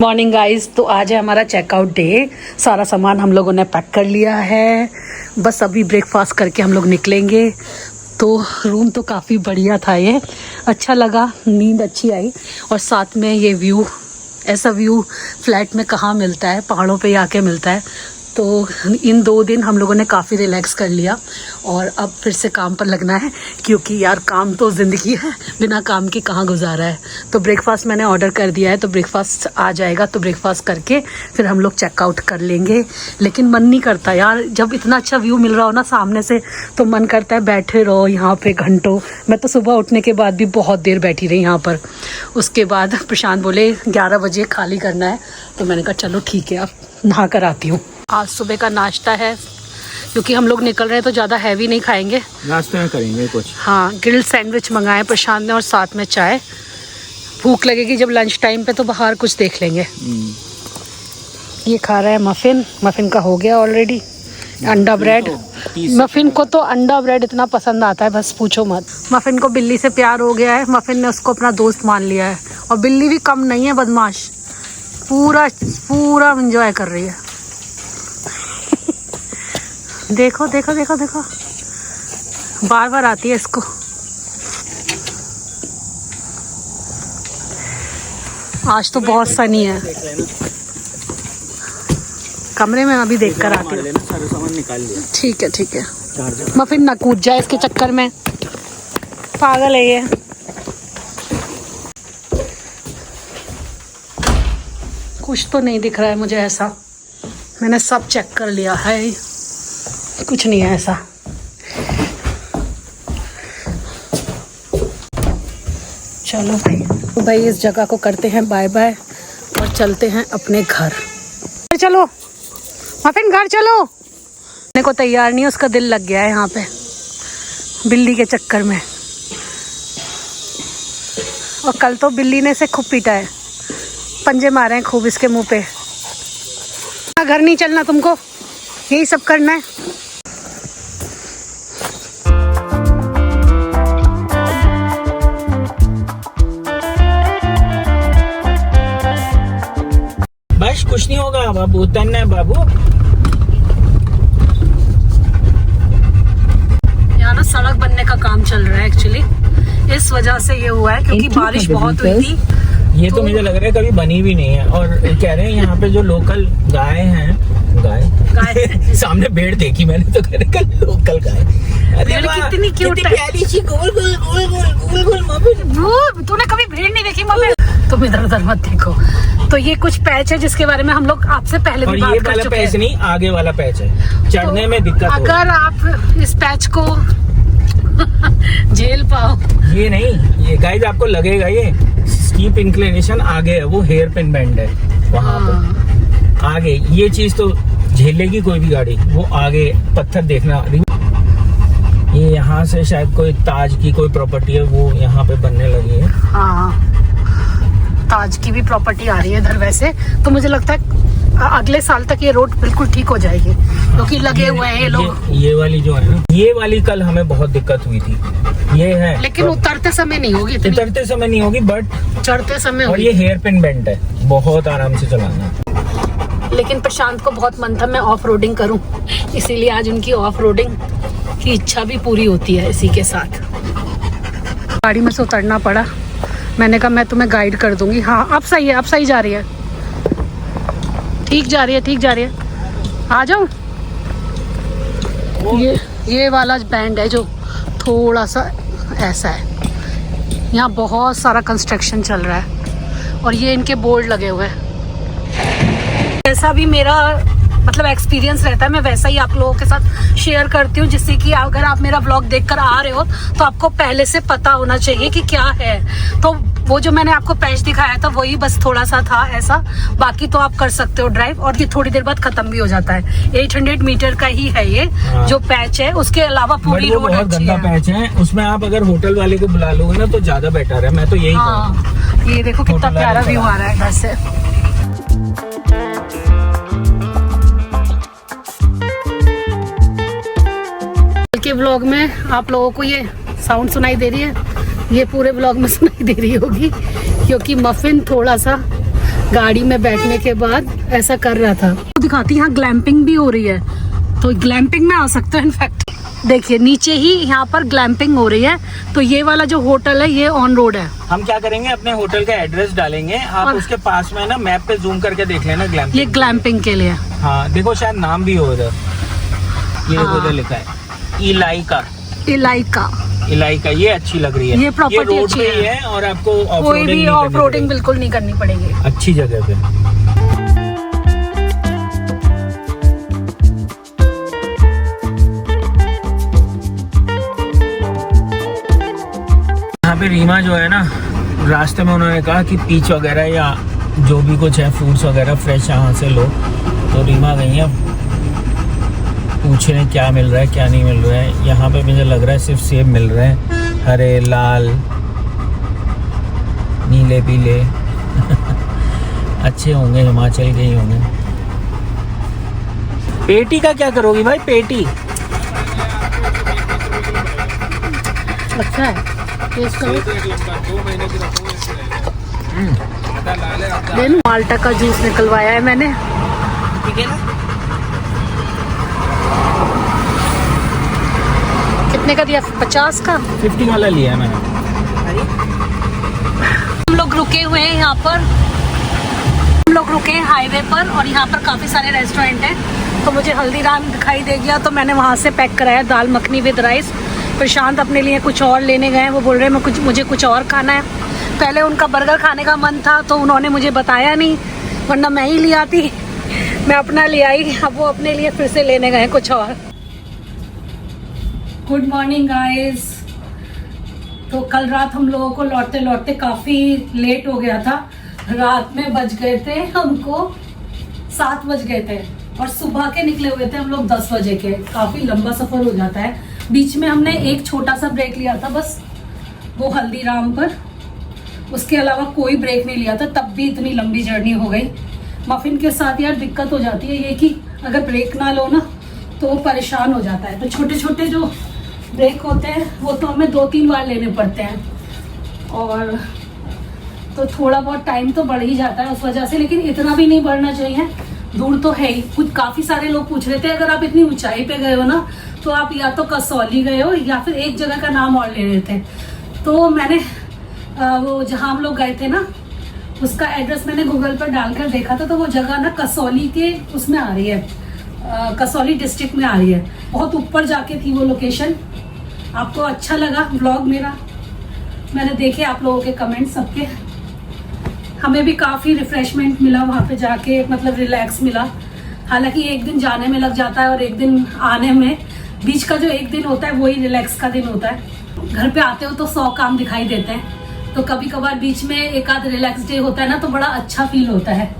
Morning guys. तो आज है हमारा चेकआउट डे। सारा सामान हम लोगों ने पैक कर लिया है, बस अभी ब्रेकफास्ट करके हम लोग निकलेंगे। तो रूम तो काफ़ी बढ़िया था, ये अच्छा लगा, नींद अच्छी आई। और साथ में ये व्यू, ऐसा व्यू फ्लैट में कहाँ मिलता है, पहाड़ों पे आके मिलता है। तो इन 2 दिन हम लोगों ने काफ़ी रिलैक्स कर लिया और अब फिर से काम पर लगना है, क्योंकि यार काम तो ज़िंदगी है, बिना काम के कहाँ गुजारा है। तो ब्रेकफास्ट मैंने ऑर्डर कर दिया है, तो ब्रेकफास्ट आ जाएगा, तो ब्रेकफास्ट करके फिर हम लोग चेकआउट कर लेंगे। लेकिन मन नहीं करता यार, जब इतना अच्छा व्यू मिल रहा हो ना सामने से, तो मन करता है बैठे रहो यहाँ पे घंटों। मैं तो सुबह उठने के बाद भी बहुत देर बैठी रही यहाँ पर। उसके बाद प्रशांत बोले 11 बजे खाली करना है, तो मैंने कहा चलो ठीक है, अब नहा कर आती हूँ। आज सुबह का नाश्ता है, क्योंकि हम लोग निकल रहे हैं तो ज़्यादा हैवी नहीं खाएंगे, नाश्ते में करेंगे कुछ। हाँ, ग्रिल्ड सैंडविच मंगाए प्रशांत ने और साथ में चाय। भूख लगेगी जब लंच टाइम पे तो बाहर कुछ देख लेंगे। ये खा रहा है मफ़िन, मफ़िन का हो गया ऑलरेडी। अंडा ब्रेड, मफ़िन को तो अंडा ब्रेड इतना पसंद आता है, बस पूछो मत। मफ़िन को बिल्ली से प्यार हो गया है, मफ़िन ने उसको अपना दोस्त मान लिया है। और बिल्ली भी कम नहीं है बदमाश, पूरा पूरा एंजॉय कर रही है। देखो देखो देखो देखो, बार बार आती है इसको। आज तो बहुत सनी है। कमरे में अभी देख कर आती हूँ। ठीक है ठीक है, मफिन ना कूद जाए इसके चक्कर में, पागल है ये। कुछ तो नहीं दिख रहा है मुझे ऐसा, मैंने सब चेक कर लिया है, कुछ नहीं है ऐसा। चलो भाई, तो भाई इस जगह को करते हैं बाय बाय और चलते हैं अपने घर। चलो मफिन, घर चलो। मेरे को तैयार नहीं है, उसका दिल लग गया है यहाँ पे बिल्ली के चक्कर में। और कल तो बिल्ली ने इसे खूब पीटा है, पंजे मारे हैं खूब इसके मुंह पे। घर नहीं चलना तुमको, यही सब करना है। बस कुछ नहीं होगा बाबू, तन्ना है बाबू। यहाँ ना सड़क बनने का काम चल रहा है एक्चुअली, इस वजह से ये हुआ है, क्योंकि बारिश बहुत हुई थी। ये तो मुझे लग रहा है कभी बनी भी नहीं है। और कह रहे हैं यहाँ पे जो लोकल गाय हैं, गाय सामने भेड़ देखी मैंने, तो कह रहे लोकल गाय। भेड़ कितनी क्यूट है, प्यारी सी, गोल गोल गोल गोल गोल गोल। मम्मी तूने कभी भेड़ नहीं देखी मम्मी? तुम इधर उधर मत देखो। तो ये कुछ पैच है जिसके बारे में हम लोग आपसे पहले भी बात कर चुके हैं। पैच नहीं, आगे वाला पैच है, चढ़ने में दिक्कत। अगर आप इस पैच को झेल पाओ, ये नहीं, ये गाइस आपको लगेगा ये स्टीप इंक्लिनेशन आगे है, वो हेयर पिन बैंड है वहाँ पे आगे। ये चीज तो झेलेगी कोई भी गाड़ी, वो आगे पत्थर देखना। ये यहाँ से शायद कोई ताज की कोई प्रॉपर्टी है, वो यहाँ पे बनने लगी है। हाँ, ताज की भी प्रॉपर्टी आ रही है इधर वैसे। तो मुझे लगता है अगले साल तक ये रोड बिल्कुल ठीक हो जाएगी, क्योंकि लगे हुए हैं ये लोग। ये वाली जो है ना, ये वाली कल हमें बहुत दिक्कत हुई थी। ये है, लेकिन उतरते समय नहीं होगी, उतरते समय नहीं होगी, बट चढ़ते समय और ये हेयर पिन बेंड है, बहुत आराम से चलाना। लेकिन प्रशांत को बहुत मन था मैं ऑफ रोडिंग करूं, इसीलिए आज उनकी ऑफ रोडिंग की इच्छा भी पूरी होती है इसी के साथ। गाड़ी में से उतरना पड़ा, मैंने कहा मैं तुम्हें गाइड कर दूंगी। हाँ अब सही है, अब सही जा रही है, ठीक जा रही है, ठीक जा रही है। आ जाओ। ये वाला बैंड है जो थोड़ा सा ऐसा है, यहाँ बहुत सारा कंस्ट्रक्शन चल रहा है और ये इनके बोर्ड लगे हुए हैं। ऐसा भी मेरा मतलब एक्सपीरियंस रहता है, मैं वैसा ही आप लोगों के साथ शेयर करती हूँ, जिससे कि अगर आप मेरा व्लॉग देखकर आ रहे हो तो आपको पहले से पता होना चाहिए कि क्या है। तो वो जो मैंने आपको पैच दिखाया था वही बस थोड़ा सा था ऐसा, बाकी तो आप कर सकते हो ड्राइव, और ये थोड़ी देर बाद खत्म भी हो जाता है। 800 मीटर का ही है ये जो पैच है, उसके अलावा पूरी रोड बहुत गंदा पैच है। उसमें आप अगर होटल वाले को बुला लोगे ना तो ज्यादा बेटर है, मैं तो यही कहूँगा। ये देखो कितना प्यारा व्यू आ रहा है घर से। के ब्लॉग में आप लोगों को ये साउंड सुनाई दे रही है, ये पूरे ब्लॉग में सुनाई दे रही होगी, क्योंकि मफिन थोड़ा सा गाड़ी में बैठने के बाद ऐसा कर रहा था। दिखाती यहाँ ग्लैम्पिंग भी हो रही है, तो ग्लैम्पिंग में आ सकते हो। इनफैक्ट देखिए नीचे ही यहाँ पर ग्लैम्पिंग हो रही है। तो ये वाला जो होटल है ये ऑन रोड है। हम क्या करेंगे, अपने होटल का एड्रेस डालेंगे, आप उसके पास में ना मैप पे जूम करके देख लेना ग्लैम्पिंग। ये ग्लैम्पिंग के लिए। हाँ देखो शायद नाम भी हो इधर, ये देखो उधर लिखा है इलाइका। इलाइका, इलाइका, ये अच्छी लग रही है। ये प्रॉपर्टी रोड अच्छी पे है। ही है और आपको कोई भी ऑफ रोडिंग बिल्कुल नहीं करनी पड़ेगी, अच्छी जगह पे। यहाँ पे रीमा जो है ना, रास्ते में उन्होंने कहा कि पीच वगैरह या जो भी कुछ है फ्रूट्स वगैरह फ्रेश यहाँ से लो। तो रीमा गई है पूछ रहे हैं क्या मिल रहा है क्या नहीं मिल रहा है। यहाँ पे मुझे लग रहा है सिर्फ सेब मिल रहे हैं, हरे लाल नीले पीले अच्छे होंगे, हिमाचल के ही होंगे। पेटी का क्या करोगी भाई? पेटी अच्छा है, टेस्ट करो। माल्टा का जूस निकलवाया है मैंने। ठीक है ना? कितने का दिया? 50 का। 50 वाला लिया है मैंने। हम लोग रुके हुए हैं यहाँ पर, हम लोग रुके हैं हाईवे पर और यहाँ पर काफ़ी सारे रेस्टोरेंट हैं। तो मुझे हल्दीराम दिखाई दे गया तो मैंने वहाँ से पैक कराया दाल मखनी विद राइस। प्रशांत अपने लिए कुछ और लेने गए हैं, वो बोल रहे हैं मुझे कुछ और खाना है। पहले उनका बर्गर खाने का मन था तो उन्होंने मुझे बताया नहीं, वरना मैं ही ले आती, मैं अपना ले आई। अब वो अपने लिए फिर से लेने गए हैं कुछ और। Good morning guys. तो कल रात हम लोगों को लौटते लौटते काफ़ी लेट हो गया था। रात में बज गए थे हमको 7 बज गए थे और सुबह के निकले हुए थे हम लोग 10 बजे के। काफ़ी लंबा सफ़र हो जाता है। बीच में हमने एक छोटा सा ब्रेक लिया था बस, वो हल्दीराम पर। उसके अलावा कोई ब्रेक नहीं लिया था, तब भी इतनी लंबी जर्नी हो गई। मफिन के साथ यार दिक्कत हो जाती है ये कि अगर ब्रेक ना लो ना तो वो परेशान हो जाता है। तो छोटे छोटे जो ब्रेक होते हैं वो तो हमें 2-3 बार लेने पड़ते हैं और तो थोड़ा बहुत टाइम तो बढ़ ही जाता है उस वजह से, लेकिन इतना भी नहीं बढ़ना चाहिए। दूर तो है ही। कुछ काफ़ी सारे लोग पूछ रहे थे अगर आप इतनी ऊंचाई पे गए हो ना तो आप या तो कसौली गए हो या फिर एक जगह का नाम और ले रहे थे। तो मैंने वो जहाँ हम लोग गए थे ना उसका एड्रेस मैंने गूगल पर डालकर देखा था, तो वो जगह ना कसौली के उसमें आ रही है, कसौली डिस्ट्रिक्ट में आ रही है। बहुत ऊपर जाके थी वो लोकेशन। आपको अच्छा लगा व्लॉग मेरा? मैंने देखे आप लोगों के कमेंट सबके, हमें भी काफ़ी रिफ्रेशमेंट मिला वहाँ पे जाके, मतलब रिलैक्स मिला। हालांकि एक दिन जाने में लग जाता है और एक दिन आने में, बीच का जो एक दिन होता है वही रिलैक्स का दिन होता है। घर पे आते हो तो 100 काम दिखाई देते हैं, तो कभी कभार बीच में एक आध रिलैक्स डे होता है ना तो बड़ा अच्छा फील होता है।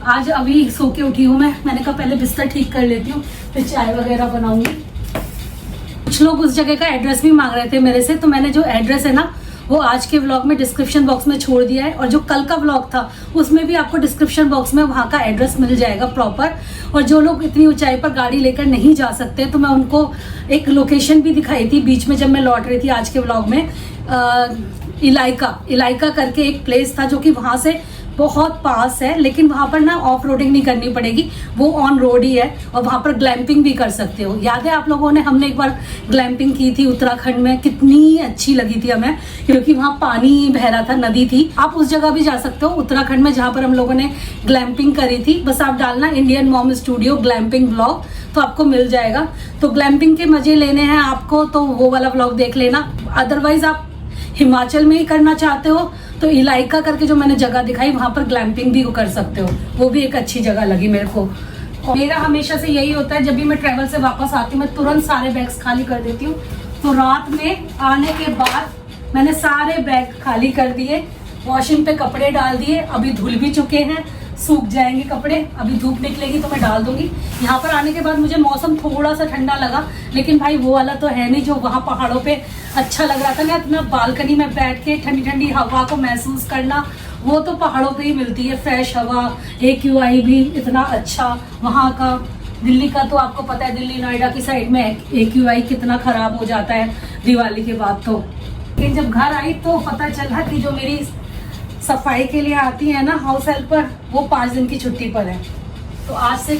आज अभी सो के उठी हूँ मैंने कहा पहले बिस्तर ठीक कर लेती हूँ फिर चाय वगैरह बनाऊंगी। कुछ लोग उस जगह का एड्रेस भी मांग रहे थे मेरे से, तो मैंने जो एड्रेस है ना वो आज के व्लॉग में डिस्क्रिप्शन बॉक्स में छोड़ दिया है, और जो कल का व्लॉग था उसमें भी आपको डिस्क्रिप्शन बॉक्स में वहाँ का एड्रेस मिल जाएगा प्रॉपर। और जो लोग इतनी ऊंचाई पर गाड़ी लेकर नहीं जा सकते तो मैं उनको एक लोकेशन भी दिखाई थी बीच में जब मैं लौट रही थी आज के व्लॉग में। इलाइका करके एक प्लेस था जो कि वहाँ से बहुत पास है, लेकिन वहाँ पर ना ऑफ रोडिंग नहीं करनी पड़ेगी, वो ऑन रोड ही है। और वहाँ पर ग्लैम्पिंग भी कर सकते हो। याद है आप लोगों ने, हमने एक बार ग्लैम्पिंग की थी उत्तराखंड में, कितनी अच्छी लगी थी हमें, क्योंकि वहाँ पानी बह रहा था, नदी थी। आप उस जगह भी जा सकते हो उत्तराखंड में जहाँ पर हम लोगों ने ग्लैम्पिंग करी थी। बस आप डालना Indian mom studio glamping blog तो आपको मिल जाएगा। तो ग्लैम्पिंग के मजे लेने हैं आपको तो वो वाला ब्लॉग देख लेना। अदरवाइज आप हिमाचल में ही करना चाहते हो तो इलाइका करके जो मैंने जगह दिखाई वहां पर ग्लैम्पिंग भी कर सकते हो, वो भी एक अच्छी जगह लगी मेरे को। और मेरा हमेशा से यही होता है, जब भी मैं ट्रैवल से वापस आती हूँ मैं तुरंत सारे बैग्स खाली कर देती हूँ। तो रात में आने के बाद मैंने सारे बैग खाली कर दिए, वॉशिंग पे कपड़े डाल दिए, अभी धुल भी चुके हैं, सूख जाएंगे कपड़े, अभी धूप निकलेगी तो मैं डाल दूंगी। यहाँ पर आने के बाद मुझे मौसम थोड़ा सा ठंडा लगा, लेकिन भाई वो वाला तो है नहीं जो वहाँ पहाड़ों पे अच्छा लग रहा था ना, अपना बालकनी में बैठ के ठंडी ठंडी हवा को महसूस करना, वो तो पहाड़ों पे ही मिलती है, फ्रेश हवा। AQI भी इतना अच्छा वहाँ का। दिल्ली का तो आपको पता है, दिल्ली नोएडा की साइड में AQI कितना खराब हो जाता है दिवाली के बाद। तो लेकिन जब घर आई तो पता चला कि जो मेरी सफाई के लिए आती है ना हाउस हेल्पर, वो 5 दिन की छुट्टी पर है। तो आज से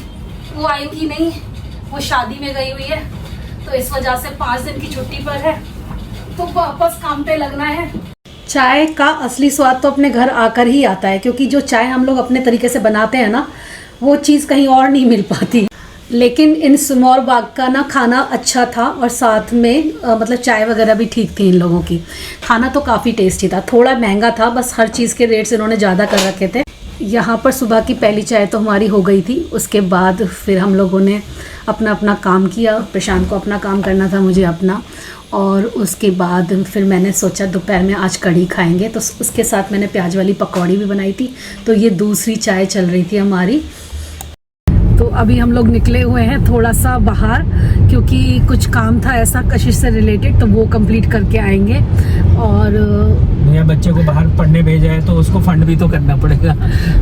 वो आएंगी नहीं, वो शादी में गई हुई है, तो इस वजह से 5 दिन की छुट्टी पर है, तो वापस काम पे लगना है। चाय का असली स्वाद तो अपने घर आकर ही आता है, क्योंकि जो चाय हम लोग अपने तरीके से बनाते हैं ना, वो चीज़ कहीं और नहीं मिल पाती। लेकिन इन सिमौर बाग का ना खाना अच्छा था, और साथ में मतलब चाय वगैरह भी ठीक थी इन लोगों की। खाना तो काफ़ी टेस्टी था, थोड़ा महंगा था, बस हर चीज़ के रेट्स इन्होंने ज़्यादा कर रखे थे। यहाँ पर सुबह की पहली चाय तो हमारी हो गई थी, उसके बाद फिर हम लोगों ने अपना अपना काम किया। प्रशांत को अपना काम करना था, मुझे अपना, और उसके बाद फिर मैंने सोचा दोपहर में आज कढ़ी खाएंगे, तो उसके साथ मैंने प्याज वाली पकौड़ी भी बनाई थी। तो ये दूसरी चाय चल रही थी हमारी। तो अभी हम लोग निकले हुए हैं थोड़ा सा बाहर, क्योंकि कुछ काम था ऐसा कशिश से रिलेटेड, तो वो कंप्लीट करके आएंगे। और मेरा बच्चे को बाहर पढ़ने भेजा है, तो उसको फंड भी तो करना पड़ेगा।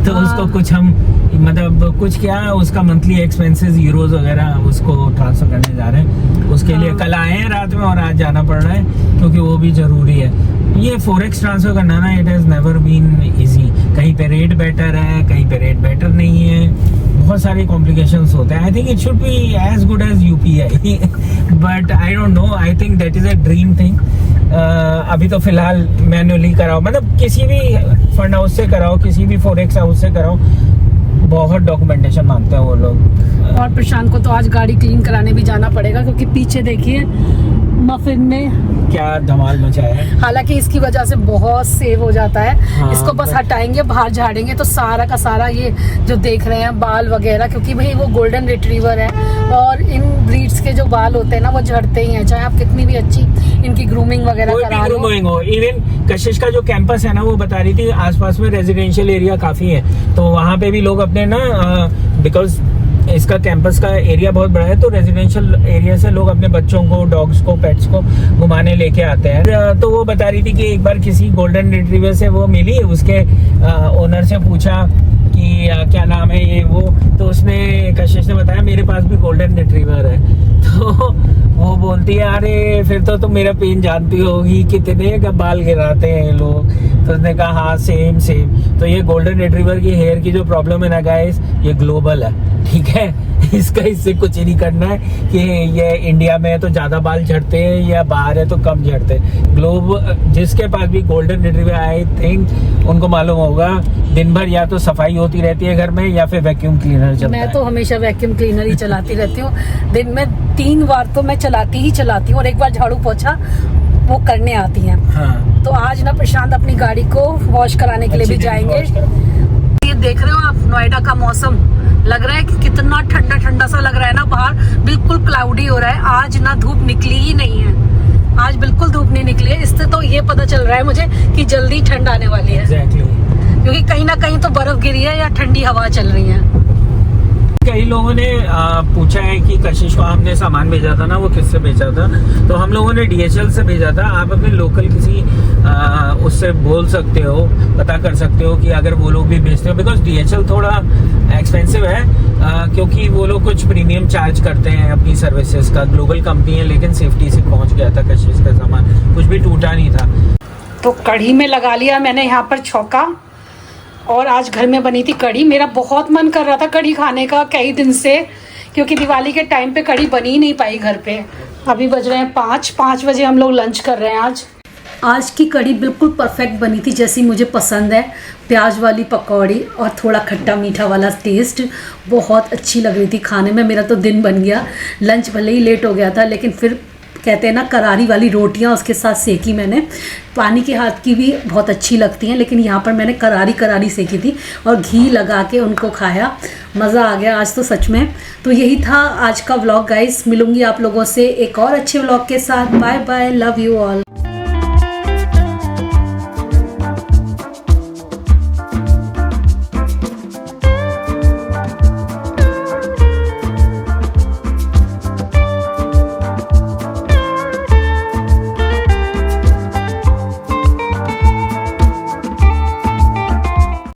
तो उसको कुछ हम मतलब कुछ क्या उसका मंथली एक्सपेंसेस यूरोज वगैरह उसको ट्रांसफर करने जा रहे हैं। उसके लिए कल आए हैं रात में, और आज जाना पड़ रहा है, क्योंकि वो भी ज़रूरी है। ये फॉरेक्स ट्रांसफ़र करना ना, it has never been easy. कहीं पे रेट बेटर है, कहीं पे रेट बेटर नहीं है, बहुत सारे कॉम्प्लिकेशंस होते हैं। I think it should be as good as UPI but I don't know, I think that is a dream thing. अभी तो फिलहाल मैन्युअली कराओ, मतलब किसी भी फंड हाउस से कराओ, किसी भी फॉरेक्स हाउस से कराओ, बहुत डॉक्यूमेंटेशन मांगते हैं वो लोग। और प्रशांत को तो आज गाड़ी क्लीन कराने भी जाना पड़ेगा, क्योंकि पीछे देखिए मफिन में क्या धमाल मचाया है। हालांकि इसकी वजह से बहुत सेव हो जाता है। हाँ, इसको बस हटाएंगे, बाहर झाड़ेंगे, तो सारा का सारा ये जो देख रहे हैं बाल वगैरह, क्योंकि भाई वो गोल्डन रिट्रीवर है, और इन ब्रीड्स के जो बाल होते हैं ना, वो झड़ते ही हैं, चाहे आप कितनी भी अच्छी इनकी ग्रूमिंग वगैरह करा लो। इवन कशिश का जो कैंपस है ना, वो बता रही थी आसपास में रेजिडेंशियल एरिया काफी है, तो वहाँ पे भी लोग अपने ना, बिकॉज इसका कैंपस का एरिया बहुत बड़ा है, तो रेजिडेंशियल एरिया से लोग अपने बच्चों को, डॉग्स को, पेट्स को घुमाने लेके आते हैं। तो वो बता रही थी कि एक बार किसी गोल्डन रिट्रीवर से वो मिली, उसके ओनर से पूछा कि क्या नाम है ये वो, तो उसने, कशिश ने बताया मेरे पास भी गोल्डन रिट्रीवर है। तो वो बोलती है अरे फिर तो तुम मेरा पेन जानती होगी, कितने का बाल गिराते हैं लोग। तो उसने कहा हाँ सेम। तो ये गोल्डन रिट्रीवर की हेयर की जो प्रॉब्लम है ना गाइस, ये ग्लोबल है, ठीक है। इससे कुछ ही नहीं करना है कि ये इंडिया में है तो ज्यादा बाल झड़ते हैं, या बाहर है तो कम झड़ते हैं। जिसके पास भी गोल्डन रिट्रीवर, आई थिंक उनको मालूम होगा, दिन भर या तो सफाई होती रहती है घर में, या फिर वैक्यूम क्लीनर चलता है। मैं तो हमेशा वैक्यूम क्लीनर ही चलाती रहती हूँ। दिन में 3 बार तो मैं चलाती हूँ, और एक बार झाड़ू पोछा वो करने आती हैं। हाँ। तो आज ना प्रशांत अपनी गाड़ी को वॉश कराने के लिए भी जाएंगे। ये देख रहे हो आप नोएडा का मौसम, लग रहा है कि कितना ठंडा ठंडा सा लग रहा है ना, बाहर बिल्कुल क्लाउडी हो रहा है। आज ना धूप निकली ही नहीं है, आज बिल्कुल धूप नहीं निकली है। इससे तो ये पता चल रहा है मुझे कि जल्दी ठंड आने वाली है। Exactly. क्योंकि कहीं ना कहीं तो बर्फ गिरी है या ठंडी हवा चल रही है। कई लोगों ने पूछा है कि कशिश को हमने सामान भेजा था ना, वो किससे भेजा था, तो हम लोगों ने DHL से भेजा था। आप अपने लोकल किसी उससे बोल सकते हो, पता कर सकते हो कि अगर वो लोग भी भेजते हो, बिकॉज DHL थोड़ा एक्सपेंसिव है, क्योंकि वो लोग कुछ प्रीमियम चार्ज करते हैं अपनी सर्विसेज का। ग्लोबल कंपनी है, लेकिन सेफ्टी से पहुंच गया था कशिश का सामान, कुछ भी टूटा नहीं था। तो कढ़ी में लगा लिया मैंने यहाँ पर छौंका, और आज घर में बनी थी कढ़ी। मेरा बहुत मन कर रहा था कढ़ी खाने का कई दिन से, क्योंकि दिवाली के टाइम पे कढ़ी बनी ही नहीं पाई घर पे। अभी बज रहे हैं 5 बजे हम लोग लंच कर रहे हैं। आज की कढ़ी बिल्कुल परफेक्ट बनी थी, जैसी मुझे पसंद है। प्याज वाली पकौड़ी और थोड़ा खट्टा मीठा वाला टेस्ट, बहुत अच्छी लग रही थी खाने में। मेरा तो दिन बन गया। लंच भले ही लेट हो गया था, लेकिन फिर कहते हैं ना करारी वाली रोटियां उसके साथ सेकी मैंने। पानी के हाथ की भी बहुत अच्छी लगती हैं, लेकिन यहाँ पर मैंने करारी सेकी थी और घी लगा के उनको खाया। मज़ा आ गया आज तो सच में। तो यही था आज का व्लॉग गाइस। मिलूंगी आप लोगों से एक और अच्छे व्लॉग के साथ। Bye bye, love you all.